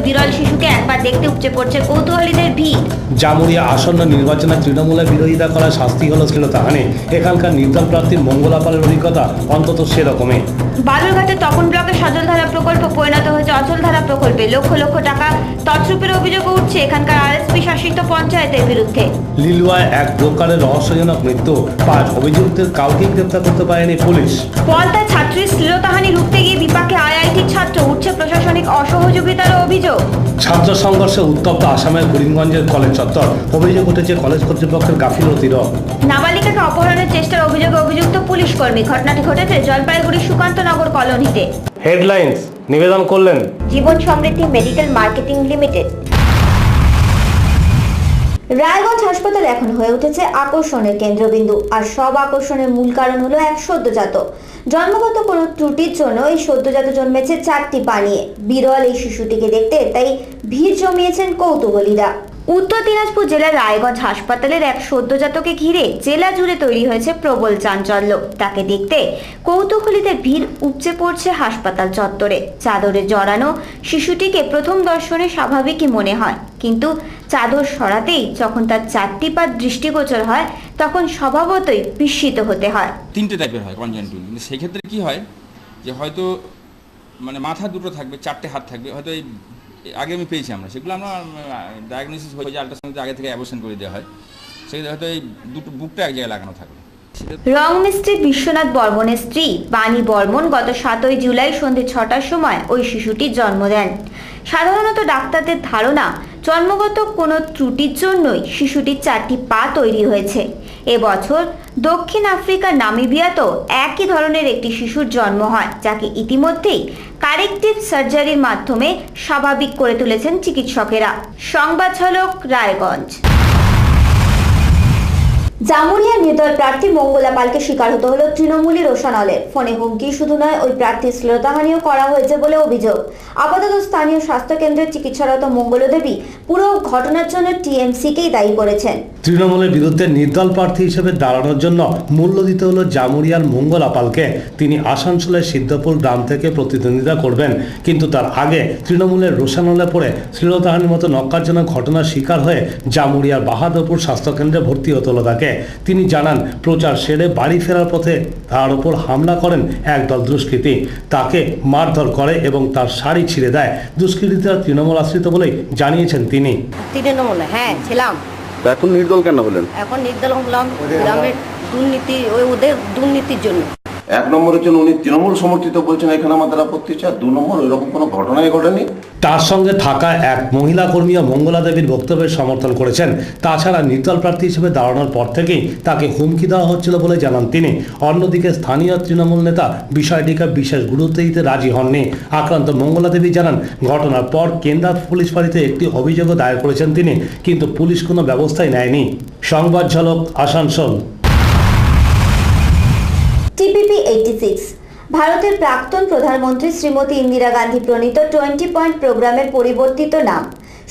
বিরল শিশুকে একবার দেখতে উপচে পড়ছে কৌতূহলীদের ভিড়। জামুরিয়া আসন্ন নির্বাচনে তৃণমূলের বিরোধিতা করা শাস্তি হলো শ্লীলতাহানি। এখানকার নির্দল প্রার্থী মঙ্গলা পালের অভিজ্ঞতা অন্তত সেরকমই। বালুরঘাটের তপন ব্লকের সজলধারা প্রকল্প পরিণত হয়েছে অচলধারা প্রকল্পে। লক্ষ লক্ষ টাকা তছরূপের অভিযোগ উঠছে এখানকার আরএসপি শাসিত পঞ্চায়েতের বিরুদ্ধে। লিলুয়ায় এক ব্রোকারের রহস্যজনক মৃত্যু, 5 অভিযুক্তের কাউকেই গ্রেপ্তার করতে পারেনি পুলিশ। পলতায় ছাত্রীর শ্লীলতাহানি রুখতে গিয়ে বিপাকে আইআইটির ছাত্র, উঠছে প্রশাসনিক অসহযোগিতার অভিযোগ। ছাত্র সংঘর্ষে উত্তপ্ত আসামের করিমগঞ্জের কলেজ চত্বর, অভিযোগ উঠেছে কলেজ কর্তৃপক্ষের গাফিলতির। নাবালিকাকে অপহরণের চেষ্টার অভিযোগে অভিযুক্ত পুলিশ কর্মী। ঘটনাটি ঘটেছে জলপাইগুড়ির সুকান্তনগর কলোনিতে। হেডলাইন্স নিবেদন করলেন জীবন সমৃদ্ধি মেডিকেল মার্কেটিং লিমিটেড। রায়গঞ্জ হাসপাতাল এখন হয়ে উঠেছে আকর্ষণের কেন্দ্রবিন্দু, আর সব আকর্ষণের মূল কারণ হলো এক সদ্যজাত। জন্মগত কোনো ত্রুটির জন্য এই সদ্যজাত জন্মেছে 4টি পা নিয়ে। বিরল এই শিশুটিকে দেখতে তাই ভিড় জমিয়েছেন কৌতূহলীরা। উত্তর দিনাজপুর জেলার রায়গঞ্জ হাসপাতালের এক সদ্যজাতকে ঘিরে জেলা জুড়ে তৈরি হয়েছে প্রবল চাঞ্চল্য। তাকে দেখতে কৌতূহলীদের ভিড় উপচে পড়ছে হাসপাতাল চত্বরে। চাদরে জড়ানো শিশুটিকে প্রথম দর্শনে স্বাভাবিকই মনে হয়, কিন্তু চাদর সরাতেই যখন তার 4টি পা দৃষ্টিগোচর হয় তখন স্বভাবতই বিস্মিত হতে হয়। 3টে টাইপের হয় কনজেনিটাল, কিন্তু সেই ক্ষেত্রে কি হয় যে হয়তো মানে মাথা দুটো থাকবে, 4টে হাত থাকবে, হয়তো এই আগে আমি পেয়েছি আমরা, সেগুলো আমরা ডায়াগনোসিস হয়ে যায়, আল্ট্রাসাউন্ড আগে থেকে অ্যাবর্শন করে দেওয়া হয়, সেক্ষেত্রে হয়তো এই দুটো বুকটা এক জায়গায় লাগানো থাকবে। রং মিস্ত্রি বিশ্বনাথ বর্মনের স্ত্রী বাণী বর্মন গত 7ই জুলাই সন্ধে 6টার সময় ওই শিশুটির জন্ম দেন। সাধারণত ডাক্তারদের ধারণা জন্মগত কোনো ত্রুটির জন্যই শিশুটির 4টি পা তৈরি হয়েছে। এবছর দক্ষিণ আফ্রিকার নামিবিয়াতেও একই ধরনের একটি শিশুর জন্ম হয়, যাকে ইতিমধ্যেই কারেক্টিভ সার্জারির মাধ্যমে স্বাভাবিক করে তুলেছেন চিকিৎসকেরা। সংবাদ ঝলক রায়গঞ্জ। জামুরিয়া নির্দল প্রার্থী মঙ্গলা পালকে শিকার হতে হলো তৃণমূলী রোশানলের। ফোনে হুমকি শুধু নয়, ওই প্রার্থীর শ্লীলতাহানিও করা হয়েছে বলে অভিযোগ। আপাতত স্থানীয় স্বাস্থ্যকেন্দ্রের চিকিৎসারত মঙ্গলদেবী পুরো ঘটনার জন্য টিএমসিকেই দায়ী করেছেন। তৃণমূলের বিরুদ্ধে নির্দল প্রার্থী হিসেবে দাঁড়ানোর জন্য মূল্য দিতে হলো জামুরিয়ার মঙ্গলা পালকে। তিনি আসানসোলের সিদ্ধপুর গ্রাম থেকে প্রতিদ্বন্দ্বিতা করবেন, কিন্তু তার আগে তৃণমূলের রোশানলে পড়ে শ্লীলতাহানির মতো নক্কারজনক ঘটনার শিকার হয়ে জামুরিয়ার বাহাদুরপুর স্বাস্থ্যকেন্দ্রে ভর্তি হতে হলো তাকে। তিনি জানান, প্রচার সেরে বাড়ি ফেরার পথে তার উপর হামলা করেন একদল দুষ্কৃতী। তাকে মারধর করে এবং তার শাড়ি ছিঁড়ে দেয়। দুষ্কৃতীরা তৃণমূল আশ্রিত বলেই জানিয়েছেন তিনি। তৃণমূলে ছিলাম। এখন নির্দল কেন হলেন? এখন নির্দল হলাম গ্রামের দুর্নীতি, ওদের দুর্নীতির জন্য। 1 নম্বরের জন্য উনি তৃণমূল সমর্থিত বলছেন, এখানে আমাদের আপত্তি আছে। 2 নম্বর, ওইরকম কোনো ঘটনাই ঘটেনি। তার সঙ্গে থাকা এক মহিলা কর্মীও মঙ্গলা দেবীর বক্তব্যের সমর্থন করেছেন। তাছাড়া নির্দল প্রার্থী হিসেবে দাঁড়ানোর পর থেকেই তাকে হুমকি দেওয়া হচ্ছিল বলে জানান তিনি। অন্যদিকে স্থানীয় তৃণমূল নেতা বিষয়টিকে বিশেষ গুরুত্ব দিতে রাজি হননি। আক্রান্ত মঙ্গলা দেবী জানান, ঘটনার পর কেন্দ্রা পুলিশ ফাঁড়িতে একটি অভিযোগও দায়ের করেছেন তিনি, কিন্তু পুলিশ কোনো ব্যবস্থাই নেয়নি। সংবাদ ঝলক আসানসোল। টিপিপি 86 ভারতের প্রাক্তন প্রধানমন্ত্রী শ্রীমতী ইন্দিরা গান্ধী প্রণীত 20 পয়েন্ট প্রোগ্রামের পরিবর্তিত নাম।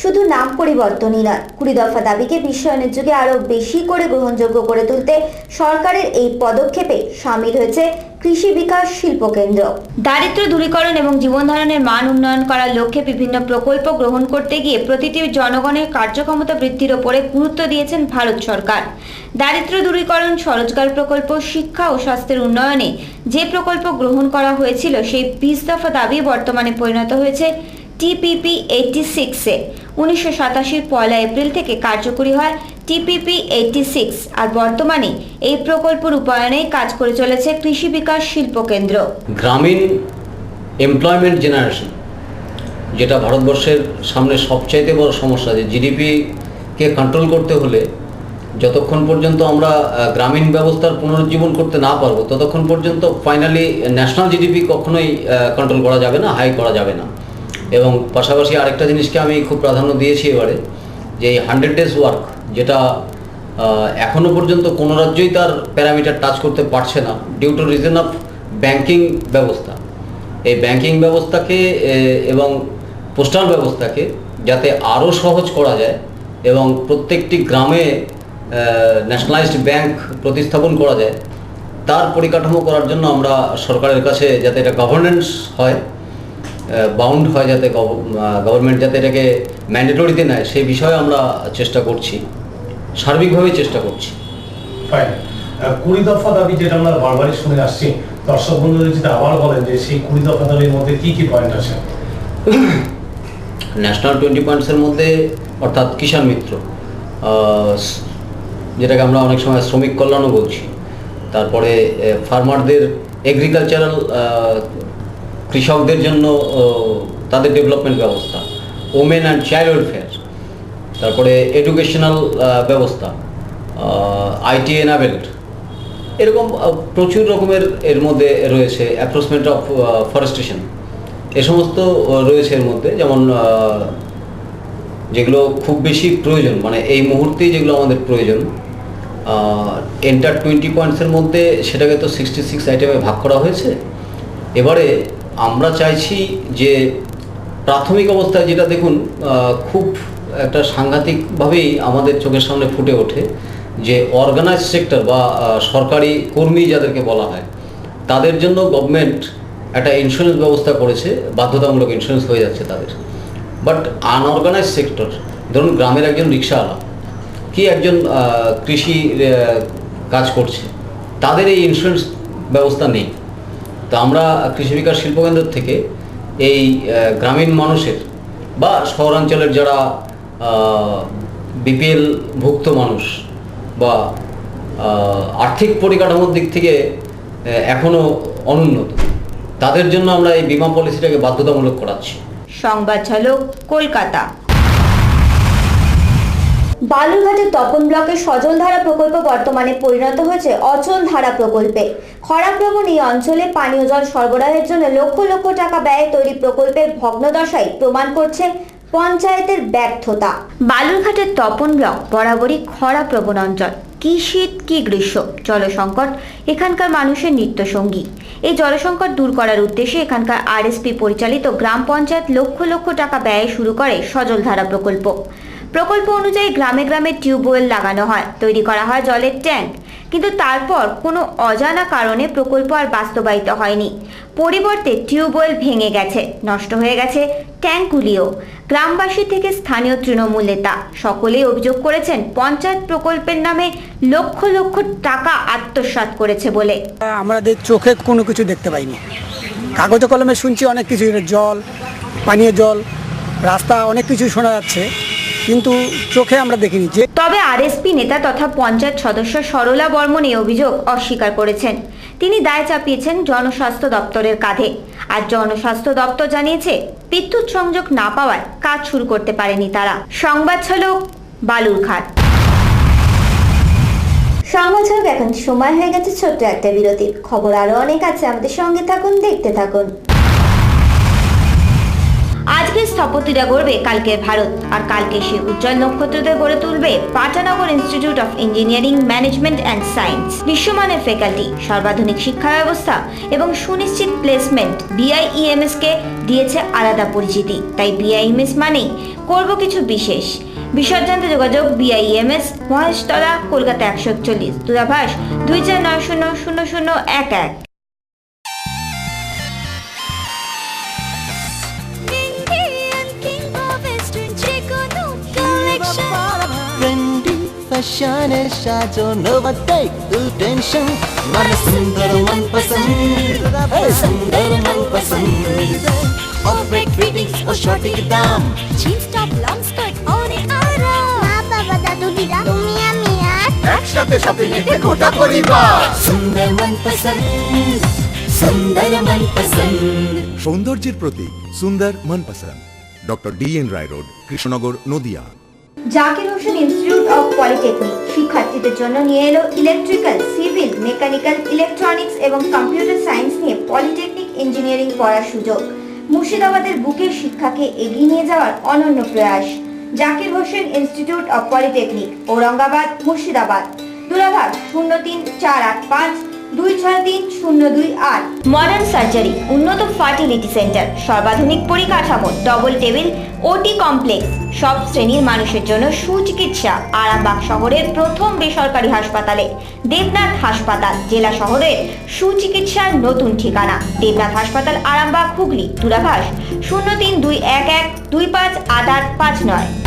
শুধু নাম পরিবর্তনই নয়, 20 দফা দাবিকে বিশ্বায়নের যুগে আরও বেশি করে গ্রহণযোগ্য করে তুলতে সরকারের এই পদক্ষেপে সামিল হয়েছে কৃষি বিকাশ শিল্প কেন্দ্র। দারিদ্র দূরীকরণ এবং জীবনধারণের মান উন্নয়ন করার লক্ষ্যে বিভিন্ন প্রকল্প গ্রহণ করতে গিয়ে প্রতিটি জনগণের কার্যক্ষমতা বৃদ্ধির ওপরে গুরুত্ব দিয়েছেন ভারত সরকার। দারিদ্র দূরীকরণ, স্বরোজগার প্রকল্প, শিক্ষা ও স্বাস্থ্যের উন্নয়নে যে প্রকল্প গ্রহণ করা হয়েছিল সেই 20 দফা দাবি বর্তমানে পরিণত হয়েছে টিপিপি 86-এ। 1987 পয়লা এপ্রিল থেকে কার্যকরী হয় টিপিপি 86, আর বর্তমানে এই প্রকল্প রূপায়ণে কাজ করে চলেছে কৃষি বিকাশ শিল্প কেন্দ্র। গ্রামীণ এমপ্লয়মেন্ট জেনারেশন, যেটা ভারতবর্ষের সামনে সবচাইতে বড় সমস্যা, যে জিডিপিকে কন্ট্রোল করতে হলে যতক্ষণ পর্যন্ত আমরা গ্রামীণ ব্যবস্থার পুনরুজ্জীবন করতে না পারবো ততক্ষণ পর্যন্ত ফাইনালি ন্যাশনাল জিডিপি কখনোই কন্ট্রোল করা যাবে না, হাই করা যাবে না। এবং পাশাপাশি আরেকটা জিনিসকে আমি খুব প্রাধান্য দিয়েছি এবারে, যে এই 100 ডেজ ওয়ার্ক, যেটা এখনও পর্যন্ত কোনো রাজ্যই তার প্যারামিটার টাচ করতে পারছে না due to reason of banking ব্যবস্থা। এই ব্যাংকিং ব্যবস্থাকে এবং পোস্টাল ব্যবস্থাকে যাতে আরও সহজ করা যায় এবং প্রত্যেকটি গ্রামে ন্যাশনালাইজড ব্যাংক প্রতিস্থাপন করা যায়, তার পরিকাঠামো করার জন্য আমরা সরকারের কাছে যাতে এটা গভর্নেন্স হয় বাউন্ড হয়, যাতে গভর্নমেন্ট যাতে এটাকে ম্যান্ডেটরিতে নেয় সেই বিষয়ে আমরা চেষ্টা করছি, সার্বিকভাবেই চেষ্টা করছি। ফাইন। 20 দফা দাবি যেটা আমরা বারবারই শুনে আসছি, দর্শক বন্ধুদের যদি আবার বলেন যে সেই 20 দফা দাবির মধ্যে কি কি পয়েন্ট আছে? ন্যাশনাল 20 পয়েন্টসের মধ্যে অর্থাৎ কিষাণ মিত্র, যেটাকে আমরা অনেক সময় শ্রমিক কল্যাণও বলছি, তারপরে ফার্মারদের এগ্রিকালচারাল কৃষকদের জন্য তাদের ডেভেলপমেন্ট ব্যবস্থা, ওমেন অ্যান্ড চাইল্ড ওয়েলফেয়ার, তারপরে এডুকেশনাল ব্যবস্থা, আইটি এনাবেলড, এরকম প্রচুর রকমের এর মধ্যে রয়েছে। অ্যাপ্রোচমেন্ট অফ ফরেস্টেশন, এ সমস্ত রয়েছে এর মধ্যে, যেমন যেগুলো খুব বেশি প্রয়োজন, মানে এই মুহূর্তেই যেগুলো আমাদের প্রয়োজন। এন্টার 20 পয়েন্টসের মধ্যে সেটাকে তো 66 আইটেমে ভাগ করা হয়েছে। এবারে আমরা চাইছি যে প্রাথমিক অবস্থায় যেটা দেখুন খুব একটা সাংঘাতিকভাবেই আমাদের চোখের সামনে ফুটে ওঠে, যে অর্গানাইজ সেক্টর বা সরকারি কর্মী যাদেরকে বলা হয়, তাদের জন্য গভর্নমেন্ট একটা ইন্স্যুরেন্স ব্যবস্থা করেছে, বাধ্যতামূলক ইন্স্যুরেন্স হয়ে যাচ্ছে তাদের। বাট আনঅর্গানাইজ সেক্টর, ধরুন গ্রামের একজন রিক্সাওয়ালা কি একজন কৃষি কাজ করছে, তাদের এই ইন্স্যুরেন্স ব্যবস্থা নেই। তো আমরা কৃষি বিকাশ শিল্পকেন্দ্র থেকে এই গ্রামীণ মানুষের বা শহরাঞ্চলের যারা বিপিএল ভুক্ত মানুষ বা আর্থিক পরিকাঠামোর দিক থেকে এখনও অনুন্নত, তাদের জন্য আমরা এই বীমা পলিসিটাকে বাধ্যতামূলক করাচ্ছি। সংবাদ ঝলক, কলকাতা। বালুরঘাটের তপন ব্লকের সজলধারা প্রকল্প বর্তমানে পরিণত হয়েছে অচলধারা প্রকল্পে। খরাপ্রবণ এই অঞ্চলে পানীয় জল সরবরাহের জন্য লক্ষ লক্ষ টাকা ব্যয়ে তৈরি প্রকল্পের ভগ্নদশাই প্রমাণ করছে পঞ্চায়েতের ব্যর্থতা। বালুরঘাটের তপন ব্লক বরাবরই খরাপ্রবণ অঞ্চল। কি শীত কি গ্রীষ্ম, জলসংকট এখানকার মানুষের নিত্যসঙ্গী। এই জলসংকট দূর করার উদ্দেশ্যে এখানকার আরএসপি পরিচালিত গ্রাম পঞ্চায়েত লক্ষ লক্ষ টাকা ব্যয়ে শুরু করে সজলধারা প্রকল্প। প্রকল্প অনুযায়ী গ্রামে গ্রামে টিউবওয়েল লাগানো হয়, তৈরি করা হয় জলের ট্যাঙ্ক, কিন্তু তারপর কোনো অজানা কারণে প্রকল্প আর বাস্তবায়িত হয়নি। পরিবর্তে টিউবওয়েল ভেঙে গেছে, নষ্ট হয়ে গেছে ট্যাঙ্কগুলিও। গ্রামবাসী থেকে স্থানীয় তৃণমূল নেতা সকলেই অভিযোগ করেছেন পঞ্চায়েত প্রকল্পের নামে লক্ষ লক্ষ টাকা আত্মসাৎ করেছে বলে। আমাদের চোখে কোনো কিছু দেখতে পাইনি, কাগজে কলমে শুনছি অনেক কিছু, জল, পানীয় জল, রাস্তা, অনেক কিছু শোনা যাচ্ছে, কিন্তু চোখে আমরা দেখিনি। যে তবে আরএসপি নেতা তথা পঞ্চায়েত সদস্য সরলা বর্মন এই অভিযোগ অস্বীকার করেছেন। তিনি দায় চাপিয়েছেন জনস্বাস্থ্য দপ্তরের কাঁধে। আর জনস্বাস্থ্য দপ্তর জানিয়েছে বিদ্যুৎ সংযোগ না পাওয়ায় কাজ শুরু করতে পারেনি তারা। সংবাদ ঝলক, বালুরঘাট। সংবাদ ঝলক এখন সময় হয়ে গেছে ছোট্ট একটা বিরতির। খবর আরো অনেক আছে, আমাদের সঙ্গে থাকুন, দেখতে থাকুন। আজকের স্থপতিরা গড়বে কালকের ভারত, আর কালকে সেই উজ্জ্বল নক্ষত্রদের গড়ে তুলবে Patanagar institute of engineering, management and science. বিশ্বমানের ফ্যাকাল্টি, সর্বাধুনিক শিক্ষা ব্যবস্থা এবং সুনিশ্চিত প্লেসমেন্ট বিআইইএমএস কে দিয়েছে আলাদা পরিচিতি। তাই বিআইএমএস মানেই করব কিছু বিশেষ। বিশদ জানতে যোগাযোগ বিআইএমএস, মহেশতলা, কলকাতা 141, দূরভাষ 24900011। फॅशन साजो नवते तू टेन्शन मन सुंदर मन पसंद सुंदर मन पसंद परफेक्ट फिटिंग्स और शॉर्टिंग दाम जीन्स टॉप लॉन्ग स्कर्ट और आराम बाबा बता दो दिदा তুমি আমি আর একসাথে শপিং এতে গোটা পরিবার সুন্দর मन पसंद সুন্দর मन पसंद সৌন্দর্যের প্রতীক সুন্দর मन पसंद doctor D N Roy road, Krishnanagar, Nadia. Zakir Hossain institute of polytechnic শিক্ষার্থীদের জন্য নিয়ে এলো ইলেকট্রিক্যাল, সিভিল, মেকানিক্যাল, ইলেকট্রনিক্স এবং কম্পিউটার সায়েন্স নিয়ে পলিটেকনিক ইঞ্জিনিয়ারিং পড়ার সুযোগ। মুর্শিদাবাদের বুকের শিক্ষাকে এগিয়ে নিয়ে যাওয়ার অনন্য প্রয়াস। Zakir Hossain institute of polytechnic, Aurangabad, Murshidabad, দূরভাষ 03485 263028। মডার্ন সার্জারি, উন্নত ফার্টিলিটি সেন্টার, সর্বাধুনিক পরিকাঠামো, ডবল টেবিল, ওটি কমপ্লেক্স, সব শ্রেণীর মানুষের জন্য সুচিকিৎসা। আরামবাগ শহরের প্রথম বেসরকারি হাসপাতালে দেবনাথ হাসপাতাল, জেলা শহরের সুচিকিৎসার নতুন ঠিকানা। দেবনাথ হাসপাতাল, আরামবাগ, হুগলি। দূরভাষ 0321125859।